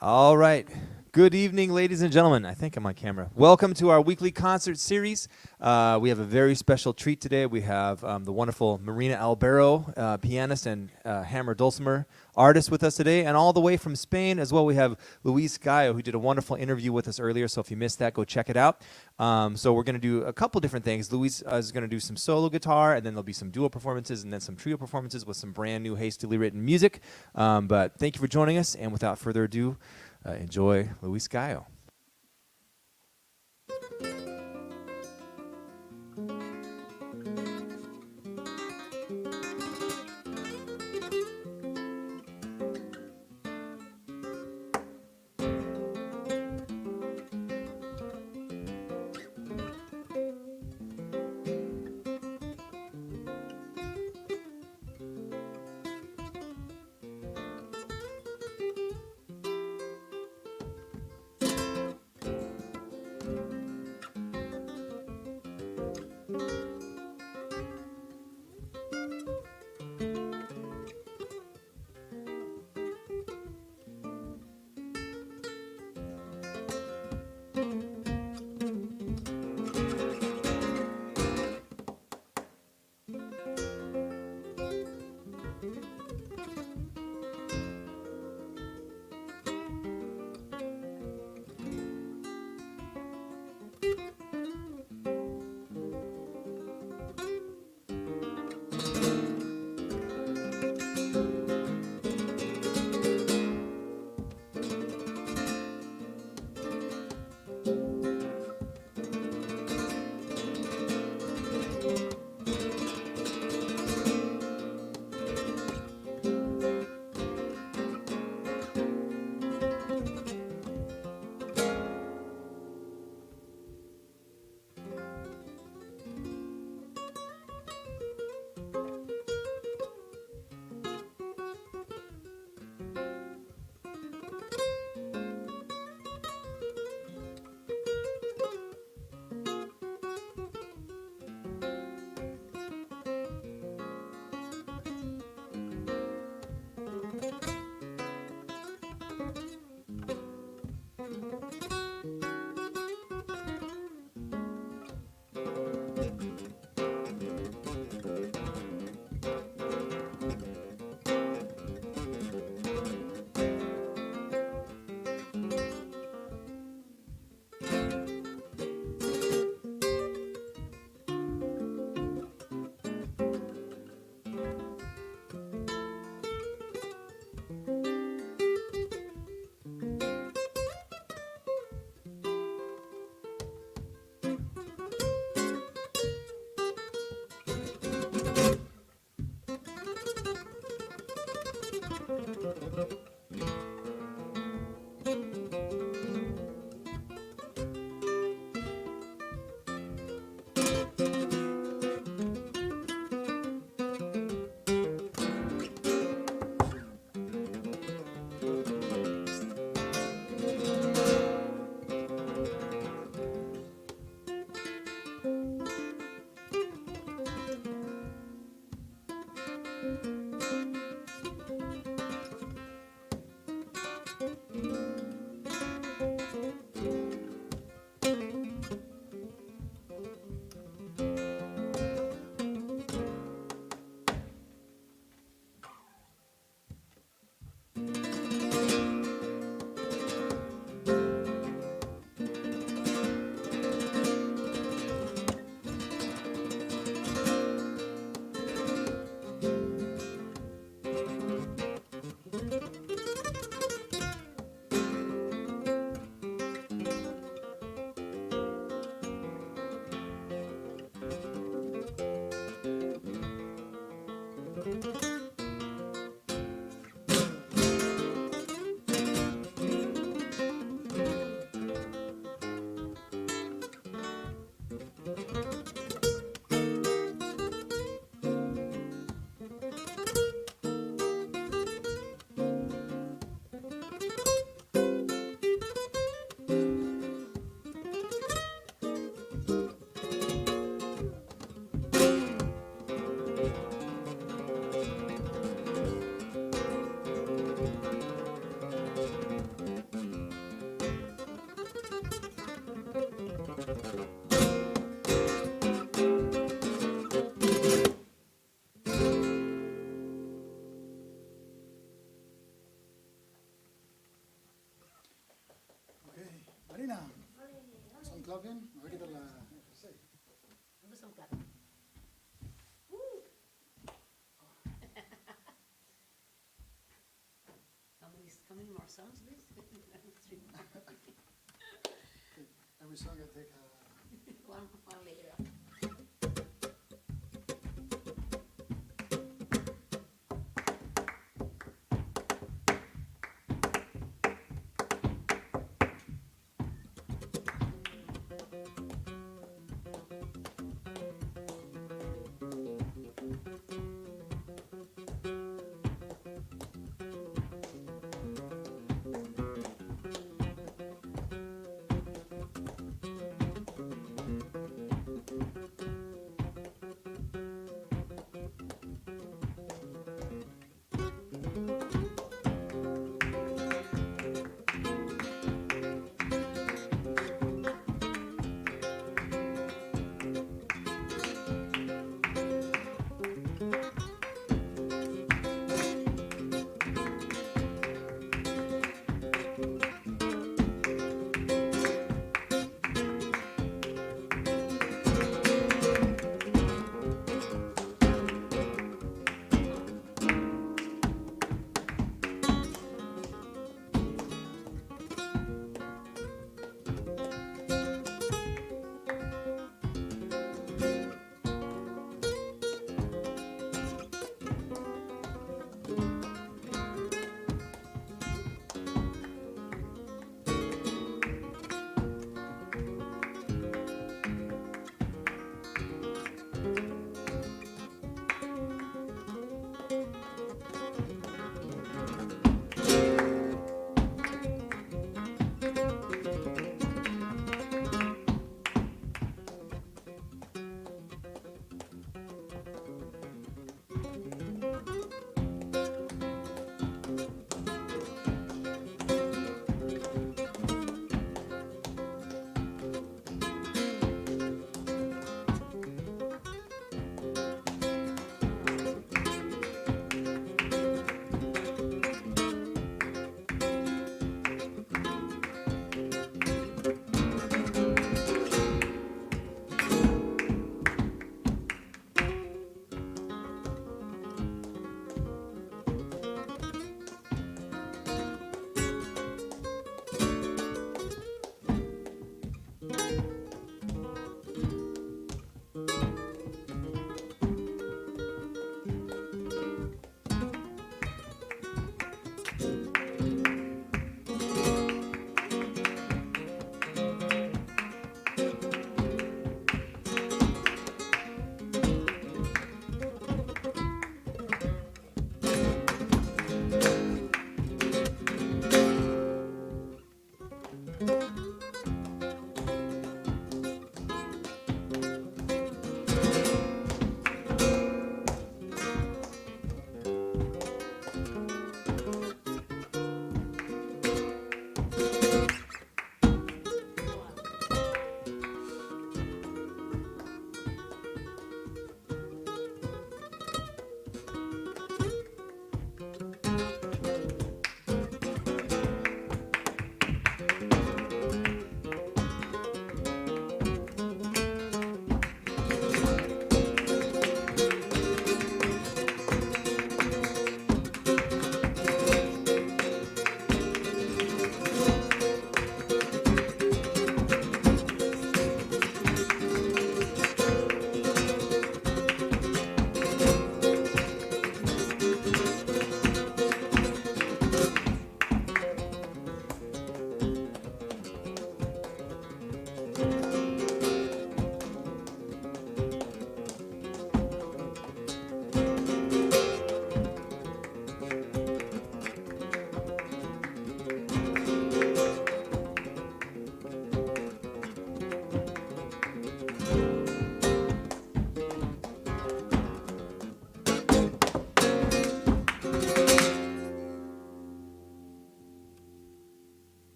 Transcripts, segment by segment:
All right. Good evening, ladies and gentlemen. I think I'm on camera. Welcome to our weekly concert series. We have a very special treat today. We have the wonderful Marina Albero, pianist and hammer dulcimer artist with us today. And all the way from Spain as well, we have Luis Gallo, who did a wonderful interview with us earlier. So if you missed that, go check it out. So we're going to do a couple different things. Luis is going to do some solo guitar, and then there'll be some duo performances, and then some trio performances with some brand new, hastily written music. But thank you for joining us. And without further ado, enjoy Luis Gallo. Marina, son club bien? Me voy a quitar la... Sí. ¿Dónde son claros? How many more songs, please? Three more. Okay. Every song I take One later.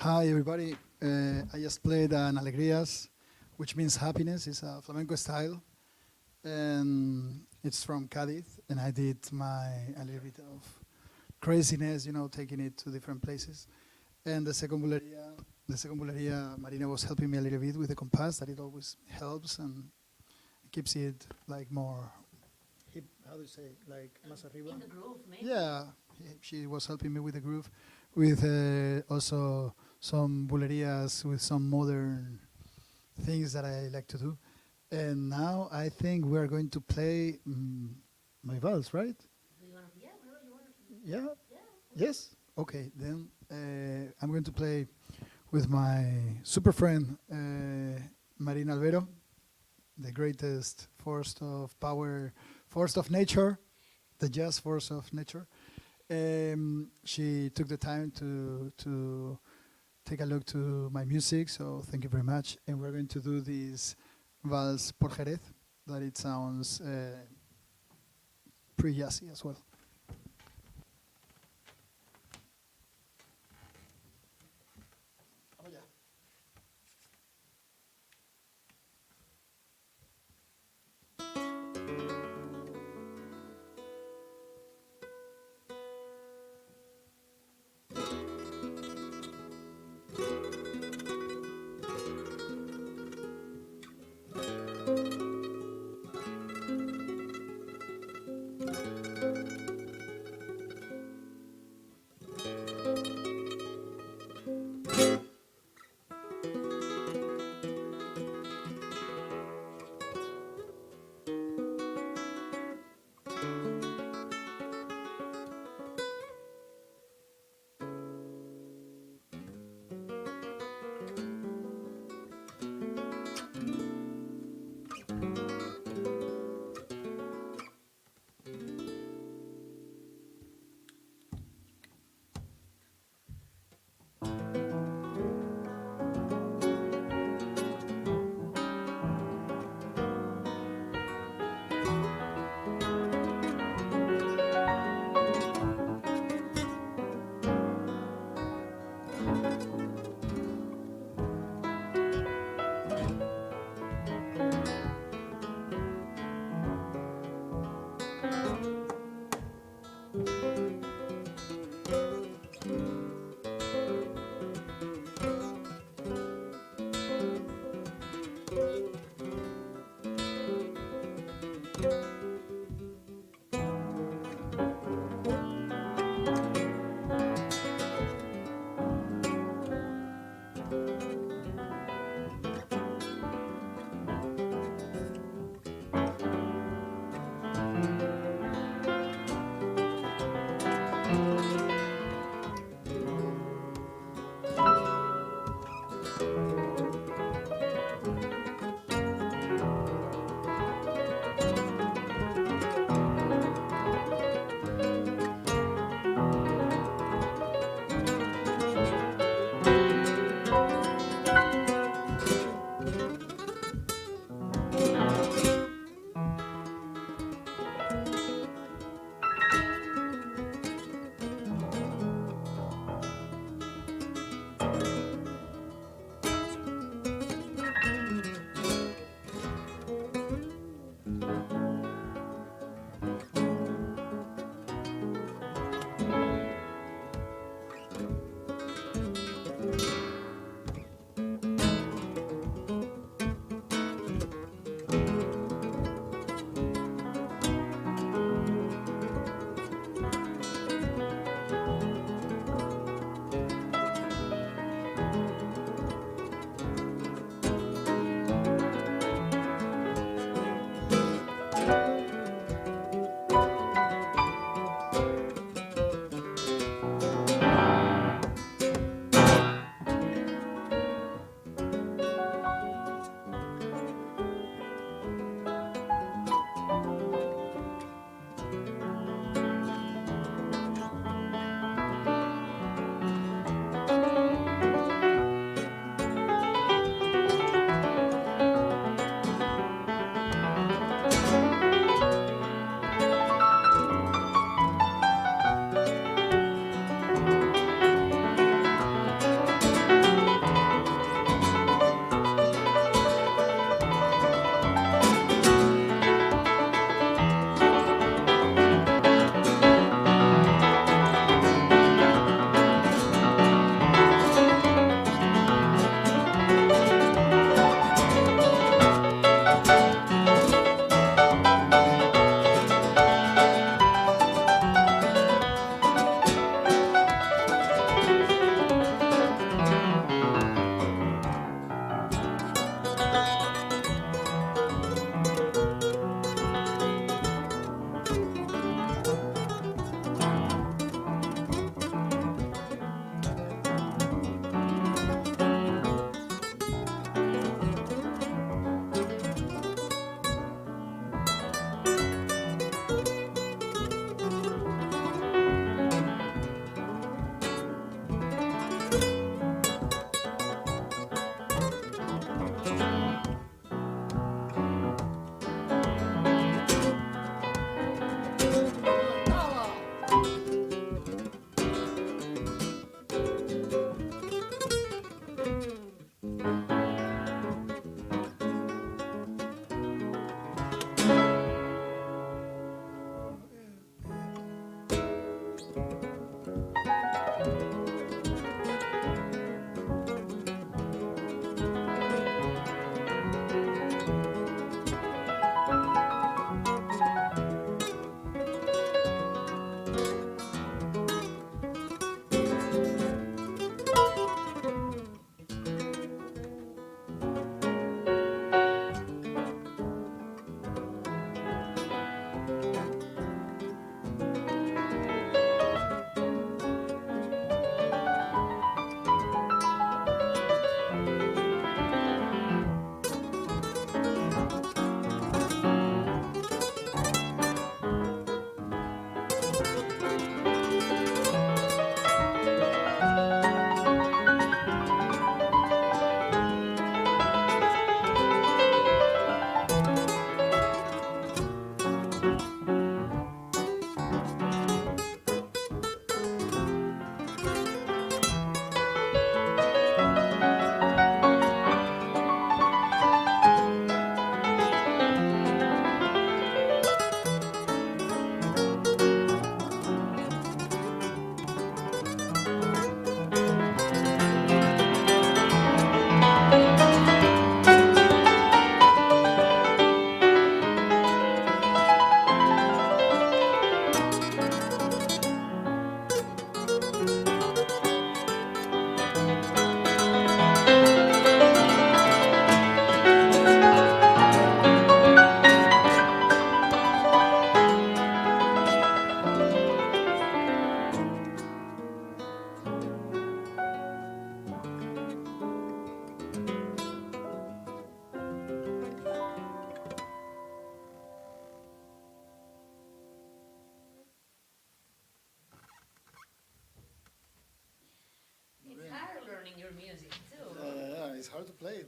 Hi, everybody. I just played an Alegrías, which means happiness. It's a flamenco style. And it's from Cádiz. And I did a little bit of craziness, taking it to different places. And the second bulería, Marina was helping me a little bit with the compass, that it always helps and keeps it like more hip, how do you say, like más arriba? In the groove, maybe. Yeah, she was helping me with the groove, with also some bulerías with some modern things that I like to do. And now I think we're going to play my vals, right? Do you want to? Yeah, whatever you want to. Yeah? Yeah. Yes? Okay, then I'm going to play with my super friend, Marina Albero, the greatest force of power, force of nature, the jazz force of nature. She took the time to take a look to my music, so thank you very much. And we're going to do this Vals por Jerez, that it sounds pretty jazzy as well.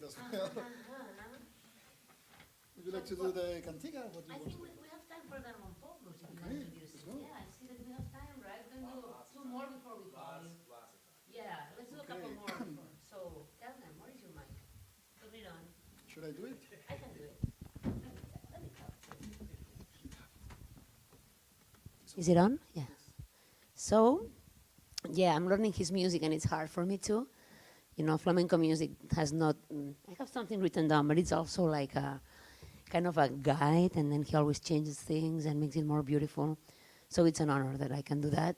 as well. Would you like to do the cantiga? What do I you think want? we have time for the Monpó blues if you Okay, want to introduce let's it. go. Yeah, I see that we have time, right? We can do two more before we call you. Yeah, let's do a couple Okay. more before. So tell them, where is your mic? Put it on. Should I do it? I can do it. Let me talk. Is it on? Yeah. So, yeah, I'm learning his music and it's hard for me too. You know, flamenco music has not, I have something written down, but it's also like a kind of a guide, and then he always changes things and makes it more beautiful. So it's an honor that I can do that.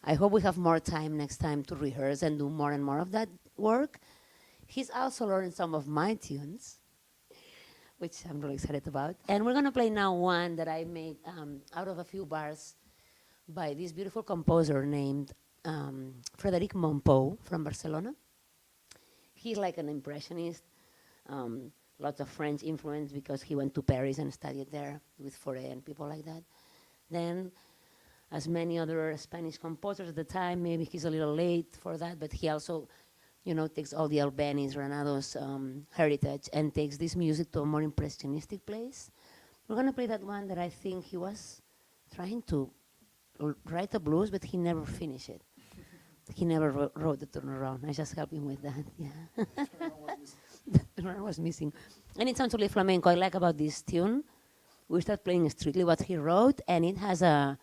I hope we have more time next time to rehearse and do more and more of that work. He's also learned some of my tunes, which I'm really excited about. And we're gonna play now one that I made out of a few bars by this beautiful composer named Frederic Montpou from Barcelona. He's like an impressionist, lots of French influence because he went to Paris and studied there with Fauré and people like that. Then, as many other Spanish composers at the time, maybe he's a little late for that, but he also, you know, takes all the Albéniz, Granados heritage and takes this music to a more impressionistic place. We're gonna play that one that I think he was trying to write a blues, but he never finished it. He never wrote the turnaround. I just helped him with that, yeah. The turnaround was missing. And it sounds totally flamenco. I like about this tune, we start playing strictly what he wrote, and it has a,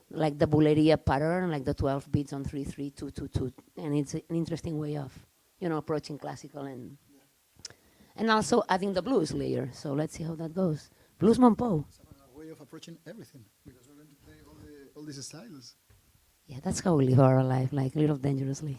like the bulería pattern, like the 12 beats on 3-3-2-2-2, and it's an interesting way of, you know, approaching classical and also adding the blues layer. So let's see how that goes. Blues Montpou. It's a way of approaching everything because we're going to play all these styles. Yeah, that's how we live our life, like a little dangerously.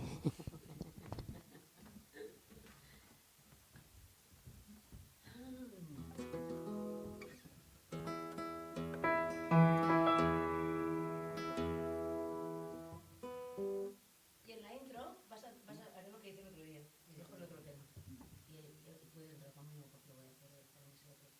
Y en la intro vas a hacer lo que hice el otro día. Y dejo el otro tema. Y puedes entrar conmigo porque lo voy a hacer para ese otro.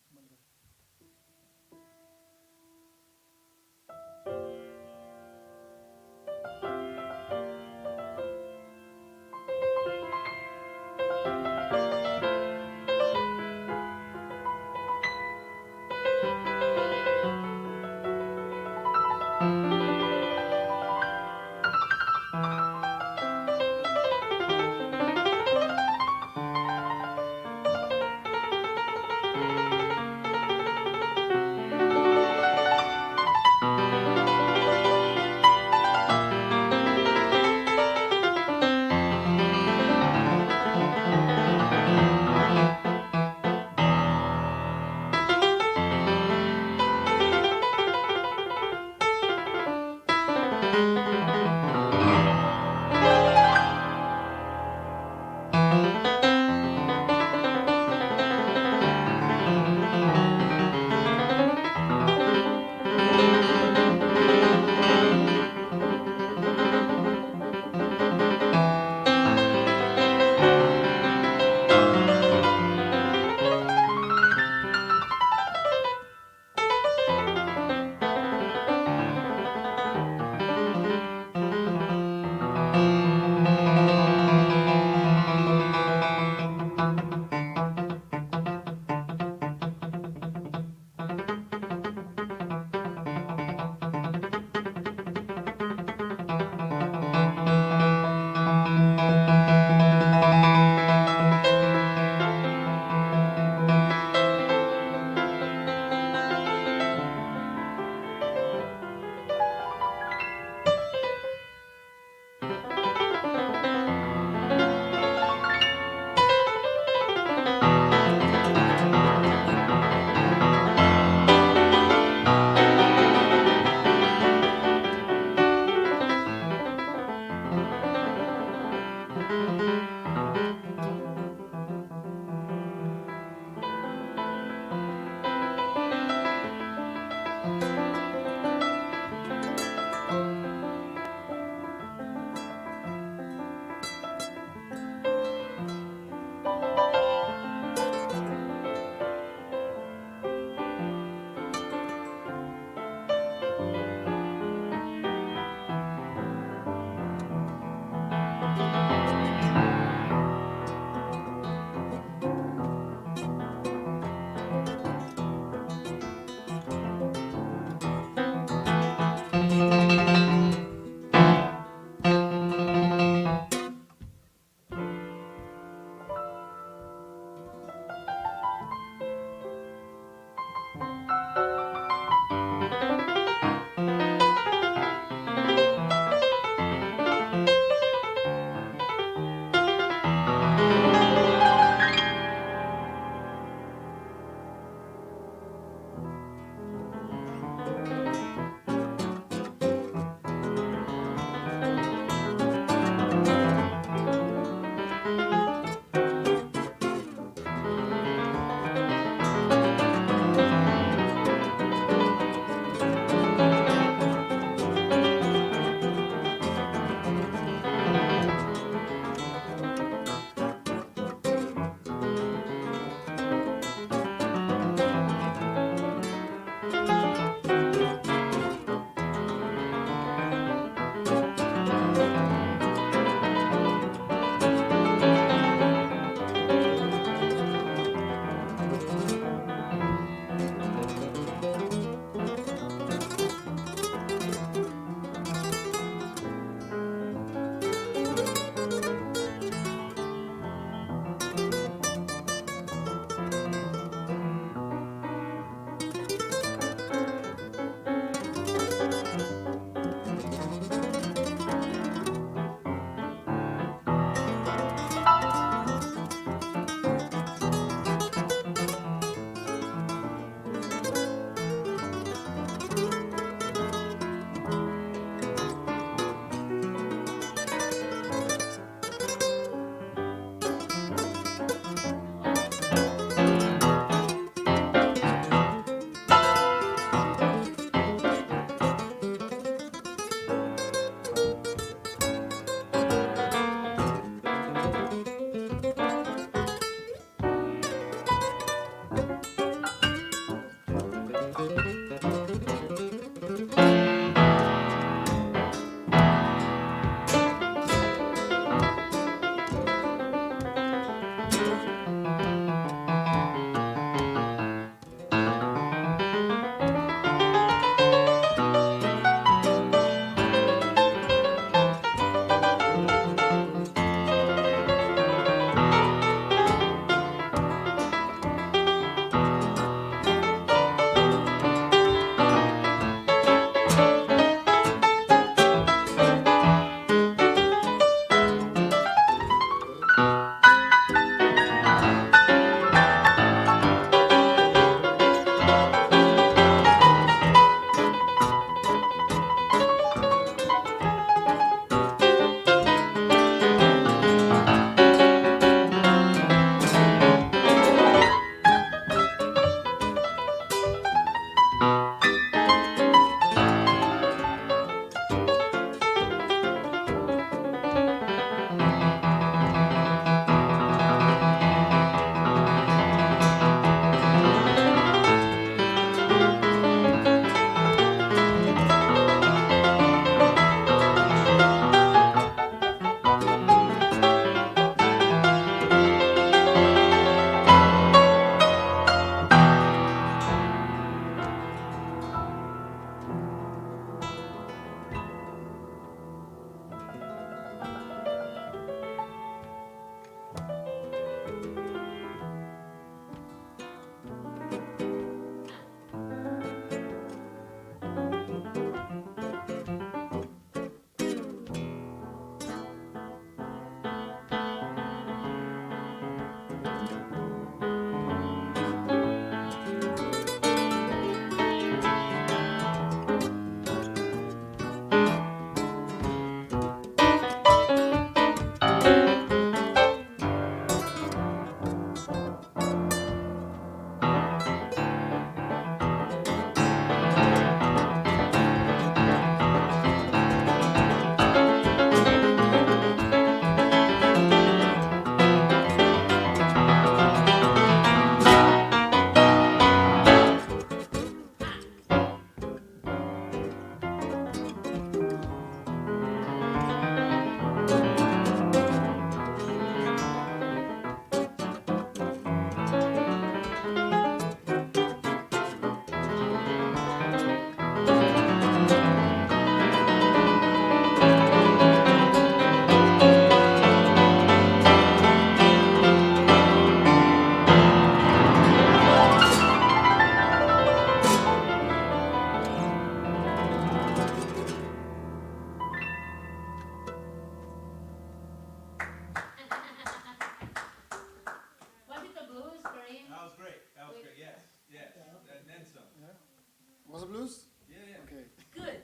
Was it blues? Yeah, yeah. Okay. Good.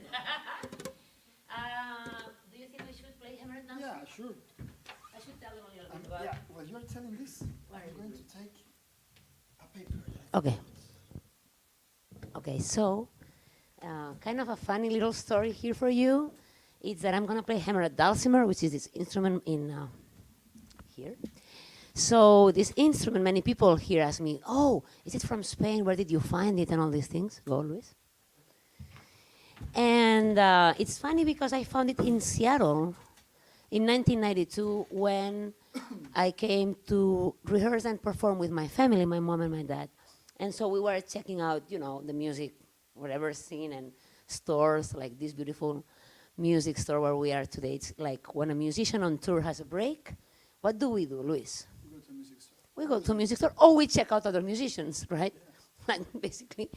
Do you think we should play Hammer and Dance? Yeah, sure. I should tell them a little bit about Yeah, while you're telling this, What I'm are going you to take a paper. Okay. Okay, so kind of a funny little story here for you. It's that I'm going to play hammer dulcimer, which is this instrument in here. So this instrument, many people here ask me, oh, is it from Spain? Where did you find it? And all these things. Go, Luis. And it's funny because I found it in Seattle in 1992 when I came to rehearse and perform with my family, my mom and my dad. And so we were checking out, you know, the music, whatever scene and stores, like this beautiful music store where we are today. It's like when a musician on tour has a break, what do, Luis? We go to a music store. We go to a music store, or we check out other musicians, right? Yeah. Like basically,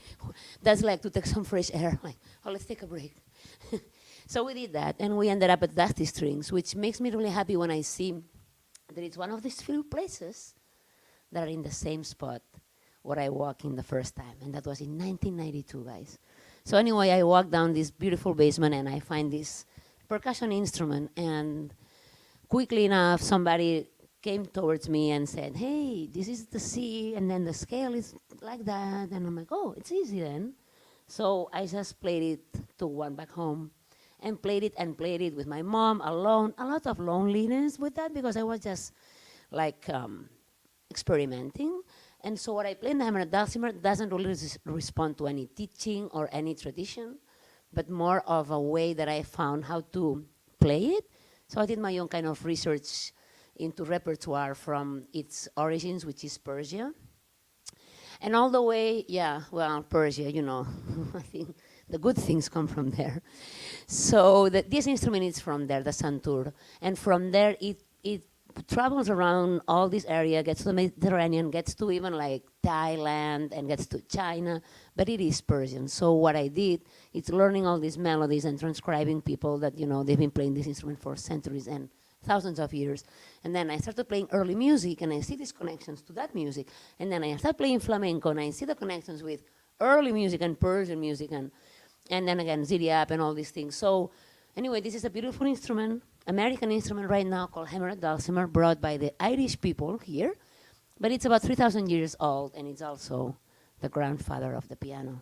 that's like to take some fresh air, like, oh, let's take a break. So we did that, and we ended up at Dusty Strings, which makes me really happy when I see that it's one of these few places that are in the same spot where I walked in the first time, and that was in 1992, guys. So anyway, I walk down this beautiful basement, and I find this percussion instrument, and quickly enough, somebody came towards me and said, hey, this is the C, and then the scale is like that, and I'm like, oh, it's easy then. So I just played it, took one back home, and played it with my mom alone. A lot of loneliness with that because I was just like experimenting. And so what I play in the hammer dulcimer doesn't really respond to any teaching or any tradition, but more of a way that I found how to play it. So I did my own kind of research into repertoire from its origins, which is Persia. And all the way, yeah, well, Persia, you know, I think the good things come from there. So this instrument is from there, the santur. And from there, it travels around all this area, gets to the Mediterranean, gets to even like Thailand, and gets to China, but it is Persian. So what I did is learning all these melodies and transcribing people that, you know, they've been playing this instrument for centuries and thousands of years. And then I started playing early music, and I see these connections to that music. And then I started playing flamenco, and I see the connections with early music and Persian music, and then again, Zidiap and all these things. So anyway, this is a beautiful instrument, American instrument right now called hammer dulcimer, brought by the Irish people here. But it's about 3,000 years old, and it's also the grandfather of the piano.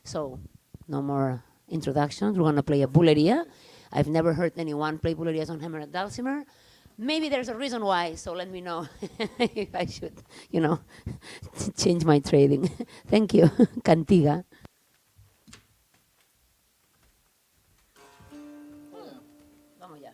So, no more introductions. We're gonna play a bulería. I've never heard anyone play bulerías on hammer and dulcimer. Maybe there's a reason why, so let me know if I should, change my trading. Thank you. Cantiga. Vamos ya.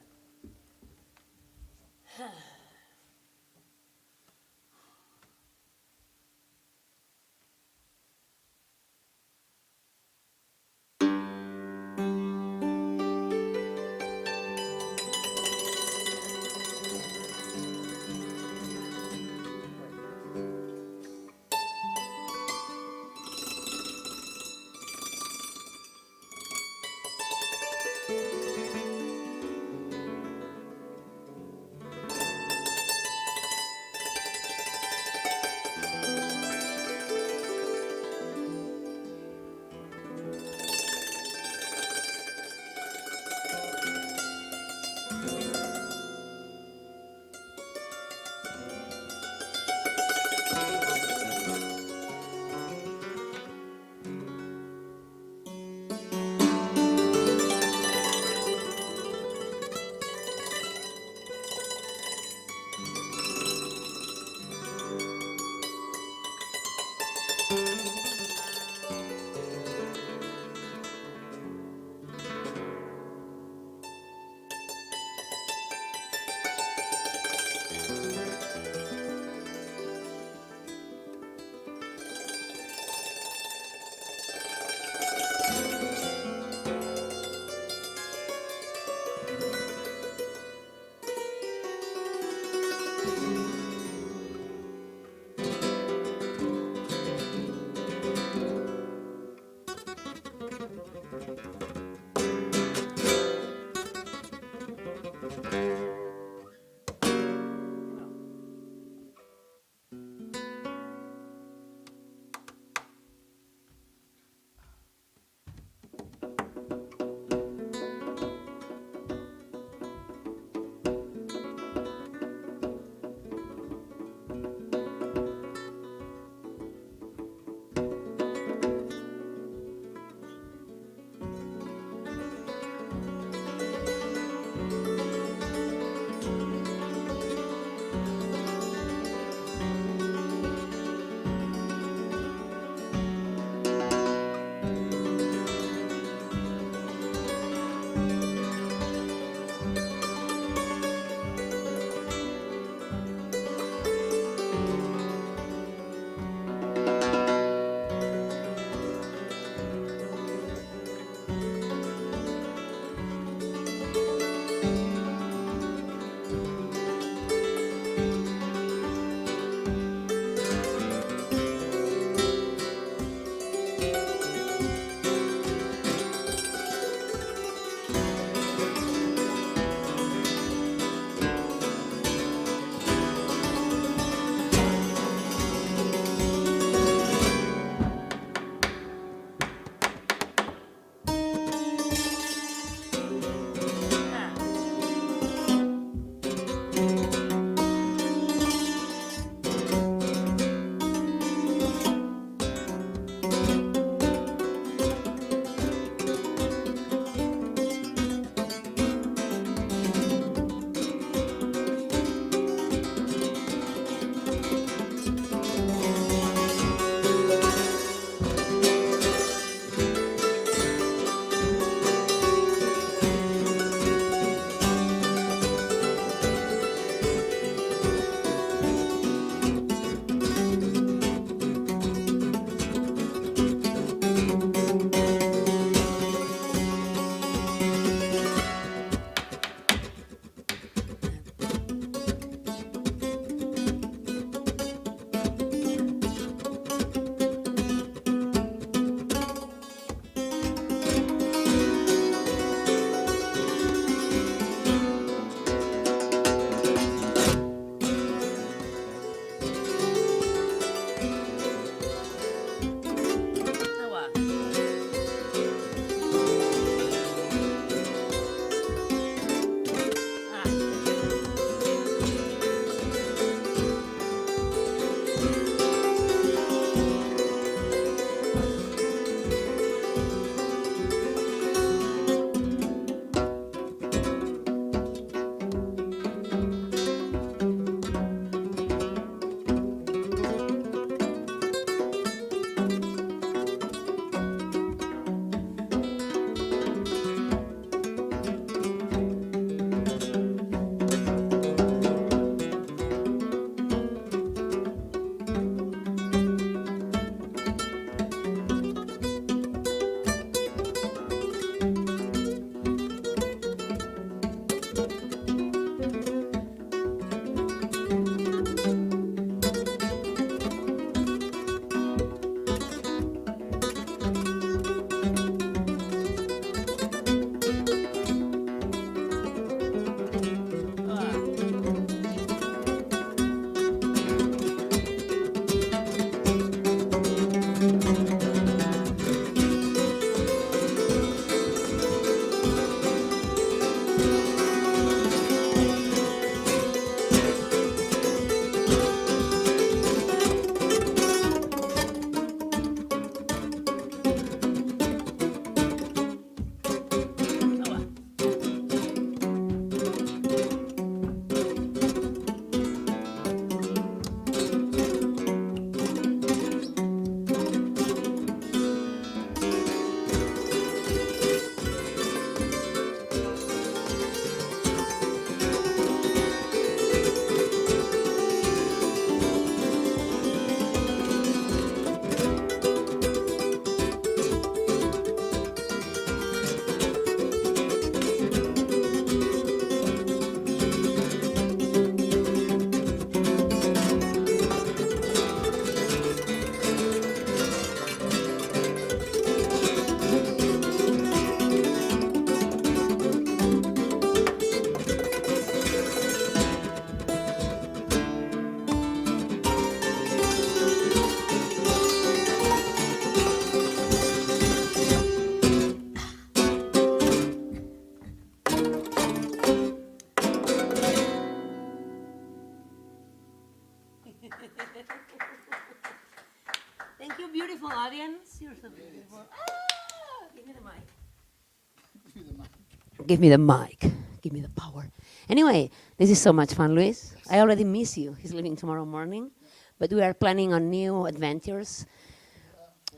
Give me the mic. Give me the power. Anyway, this is so much fun, Luis. I already miss you. He's leaving tomorrow morning. But we are planning on new adventures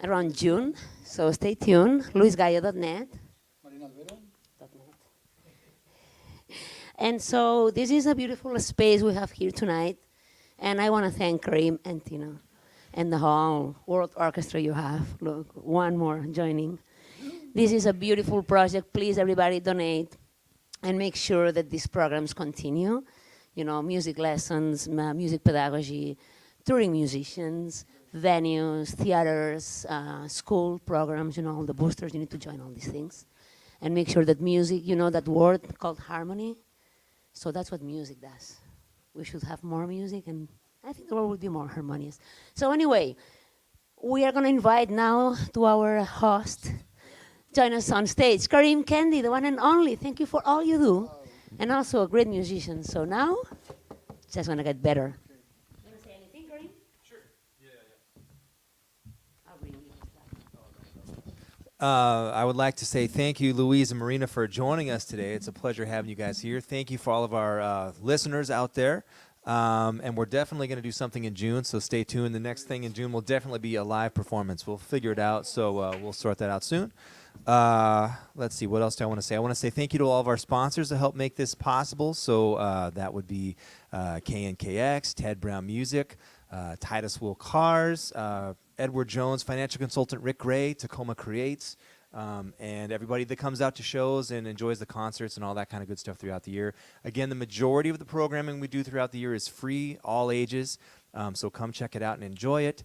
around June. So stay tuned. LuisGallo.net. And so this is a beautiful space we have here tonight. And I want to thank Kareem and Tina and the whole World Orchestra you have. Look, one more joining. This is a beautiful project. Please, everybody, donate and make sure that these programs continue. You know, music lessons, music pedagogy, touring musicians, venues, theaters, school programs, you know, all the boosters. You need to join all these things. And make sure that music, you know that word called harmony? So that's what music does. We should have more music, and I think the world would be more harmonious. So anyway, we are going to invite now to our host, join us on stage, Kareem Kandi, the one and only. Thank you for all you do, and also a great musician. So now, just want to get better. You want to say anything, Kareem? Sure. Yeah. I'll bring you I would like to say thank you, Louise and Marina, for joining us today. It's a pleasure having you guys here. Thank you for all of our listeners out there. And we're definitely going to do something in June, so stay tuned. The next thing in June will definitely be a live performance. We'll figure it out, so we'll sort that out soon. Let's see, what else do I want to say? I want to say thank you to all of our sponsors that help make this possible. So that would be KNKX, Ted Brown Music, Titus Will Cars, Edward Jones, financial consultant Rick Gray, Tacoma Creates, and everybody that comes out to shows and enjoys the concerts and all that kind of good stuff throughout the year. Again, the majority of the programming we do throughout the year is free, all ages, so come check it out and enjoy it.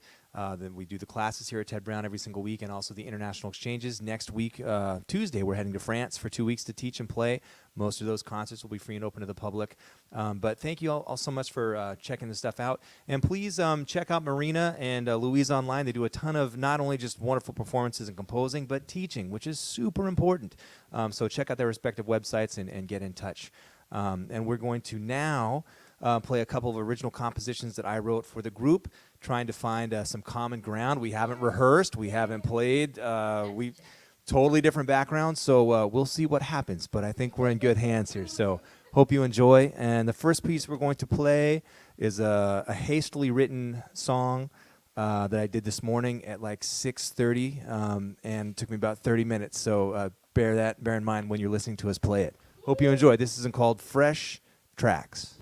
Then we do the classes here at Ted Brown every single week, and also the international exchanges. Next week, Tuesday, we're heading to France for 2 weeks to teach and play. Most of those concerts will be free and open to the public. But thank you all so much for checking this stuff out. And please check out Marina and Louise online. They do a ton of not only just wonderful performances and composing, but teaching, which is super important. So check out their respective websites and get in touch. And we're going to now play a couple of original compositions that I wrote for the group, trying to find some common ground. We haven't rehearsed, we haven't played, we totally different backgrounds, so we'll see what happens, but I think we're in good hands here, so hope you enjoy. And the first piece we're going to play is a hastily written song that I did this morning at like 6:30, and took me about 30 minutes, so bear in mind when you're listening to us play it. Hope you enjoy. This is called Fresh Tracks.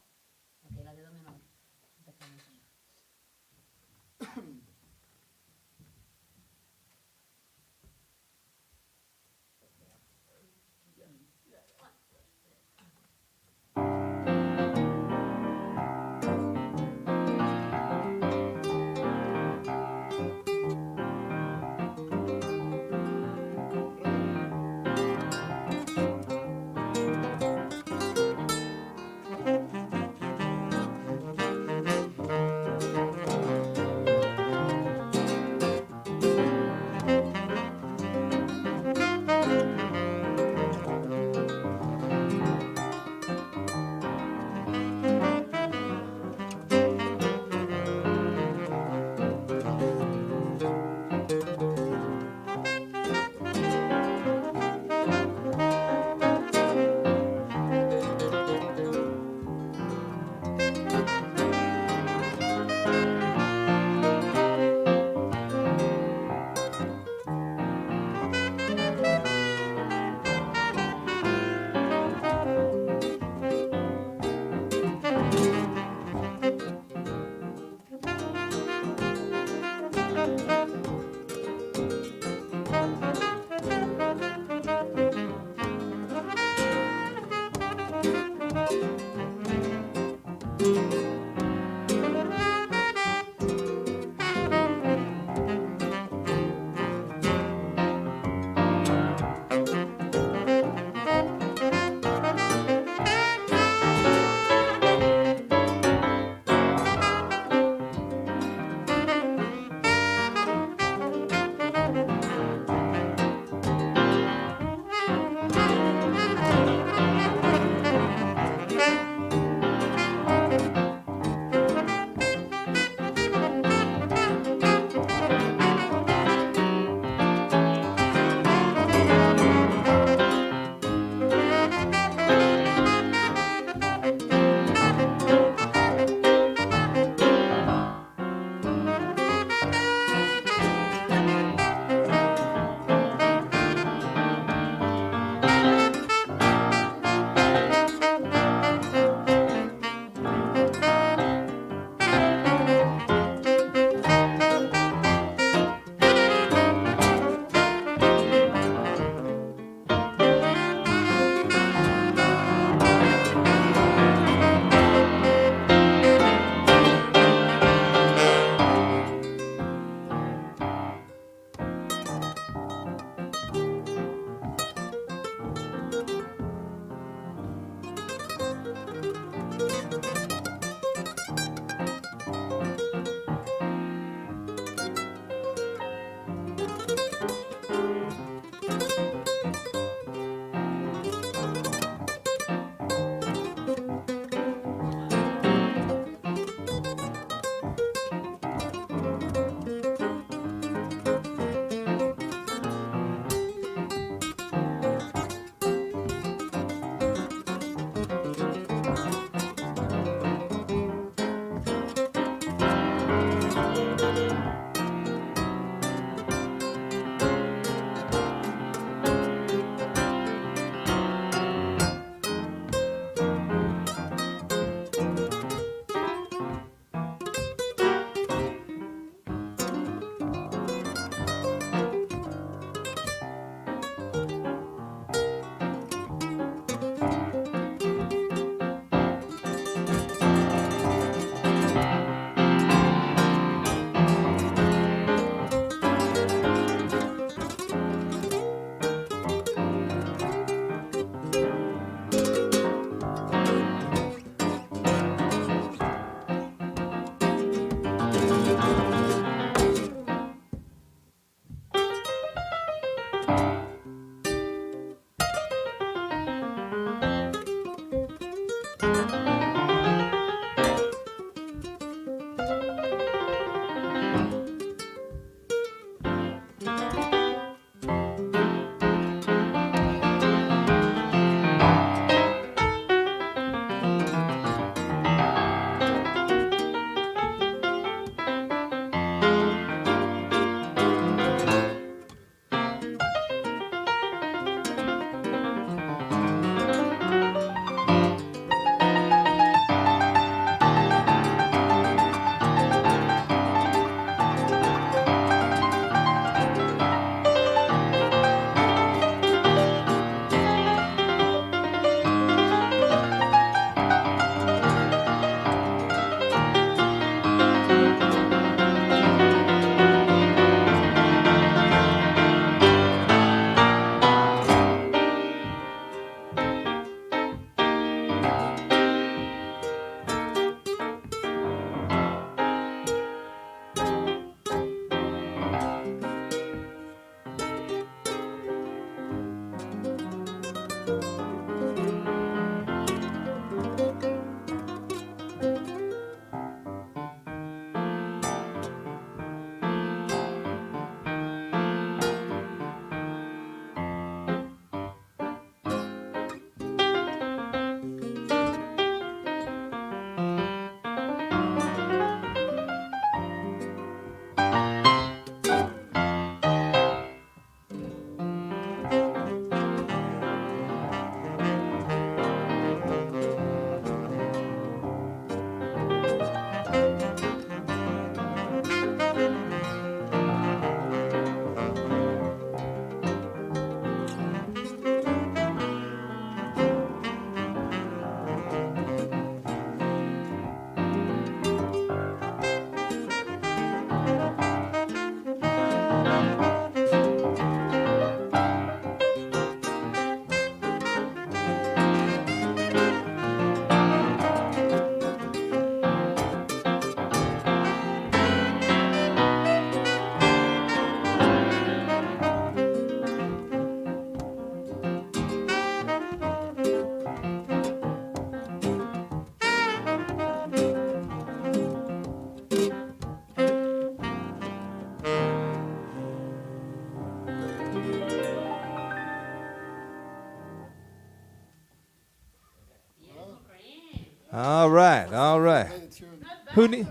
All right, all right. Play the tune. Who need?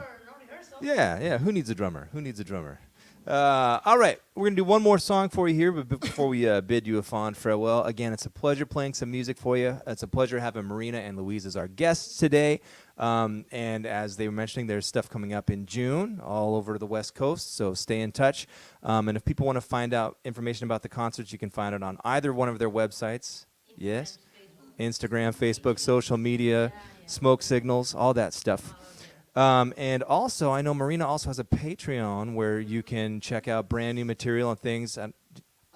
Yeah, yeah. Who needs a drummer? Who needs a drummer? All right, we're gonna do one more song for you here, but before we bid you a fond farewell, again, it's a pleasure playing some music for you. It's a pleasure having Marina and Louise as our guests today. And as they were mentioning, there's stuff coming up in June all over the West Coast, so stay in touch. And if people want to find out information about the concerts, you can find it on either one of their websites. Yes, Instagram, Facebook, social media, smoke signals, all that stuff. And also, I know Marina also has a Patreon where you can check out brand new material and things.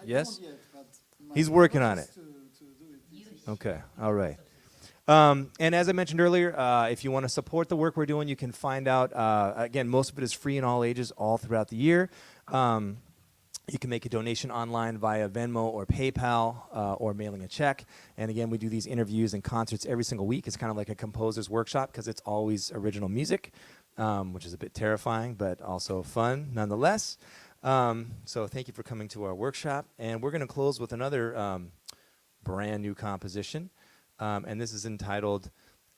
Yes? Don't yet, but my He's working on purpose it. is to do it. Okay, all right. And as I mentioned earlier, if you want to support the work we're doing, you can find out, again, most of it is free in all ages all throughout the year. You can make a donation online via Venmo or PayPal or mailing a check. And again, we do these interviews and concerts every single week. It's kind of like a composer's workshop because it's always original music, which is a bit terrifying, but also fun nonetheless. So thank you for coming to our workshop. And we're going to close with another brand new composition. And this is entitled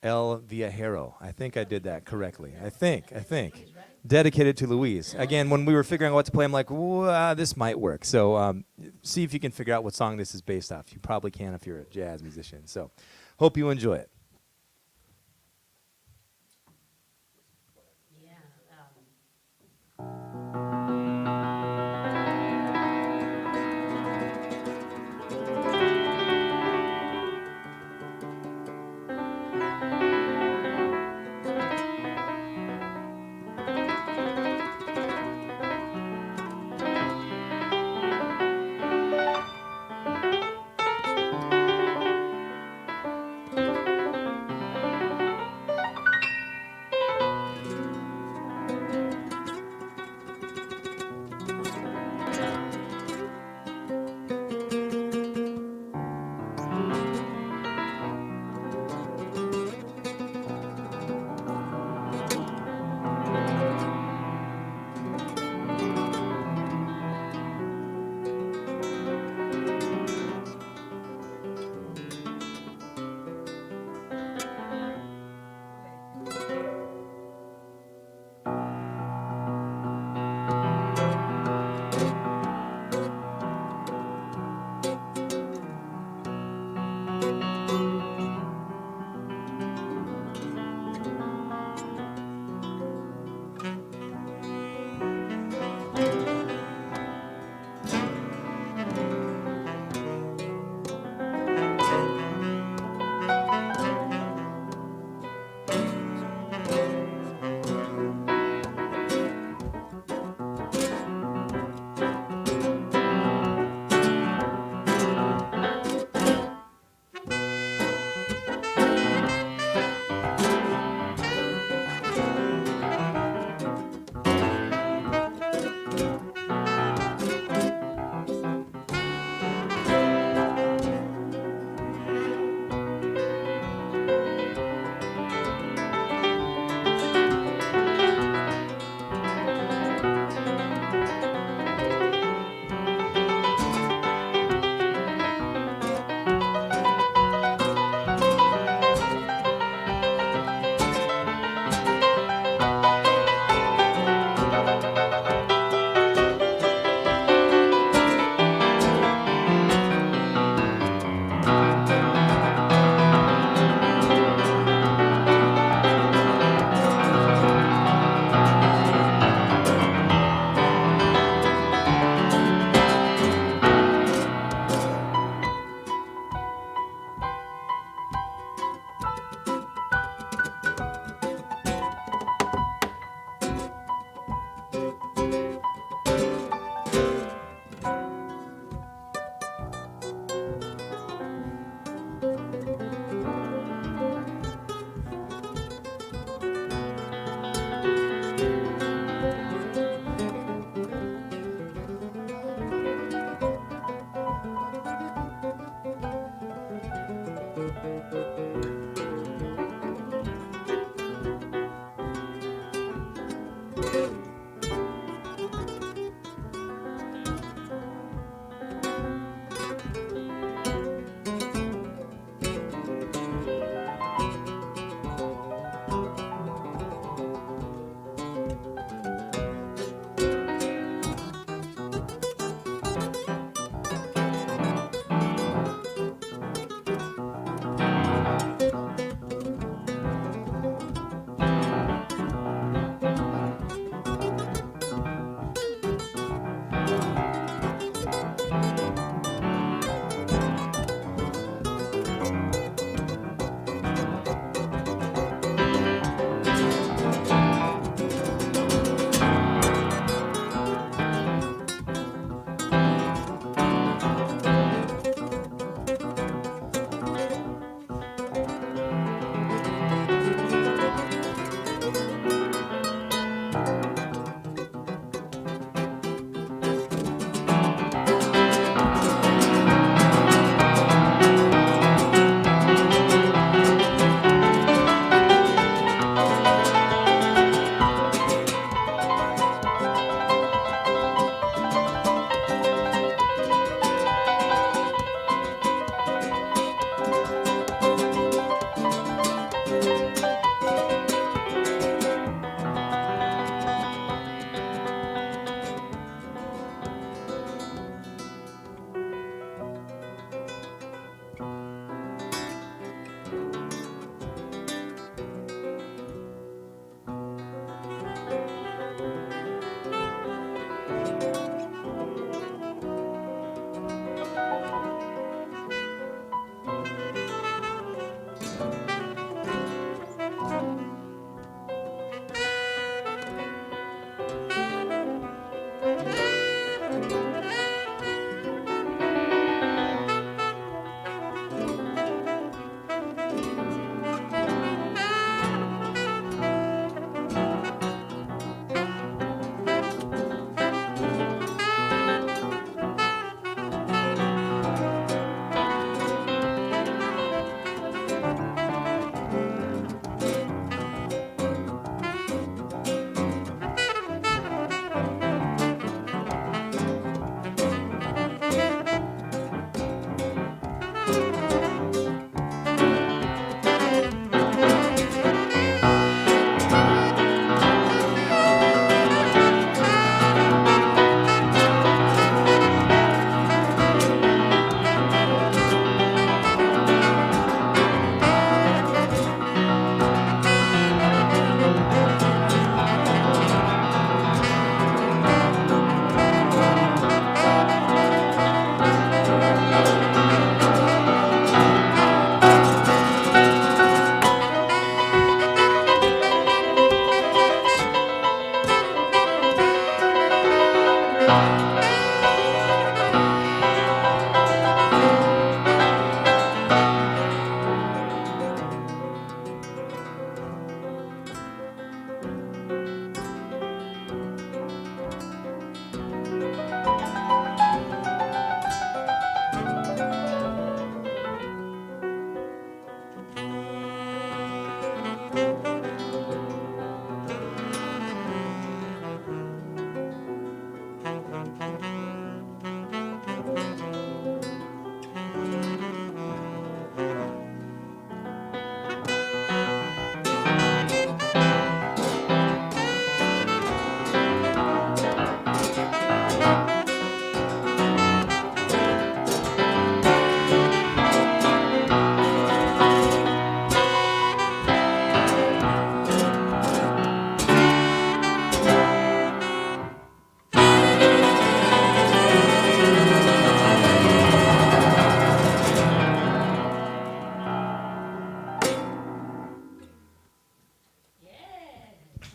El Viajero. I think I did that correctly. I think. Dedicated to Louise. Again, when we were figuring out what to play, I'm like, this might work. So see if you can figure out what song this is based off. You probably can if you're a jazz musician. So hope you enjoy it.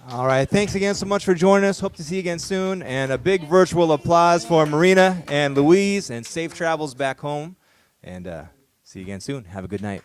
All right. Thanks again so much for joining us. Hope to see you again soon. And a big virtual applause for Marina and Louise, and safe travels back home. And see you again soon. Have a good night.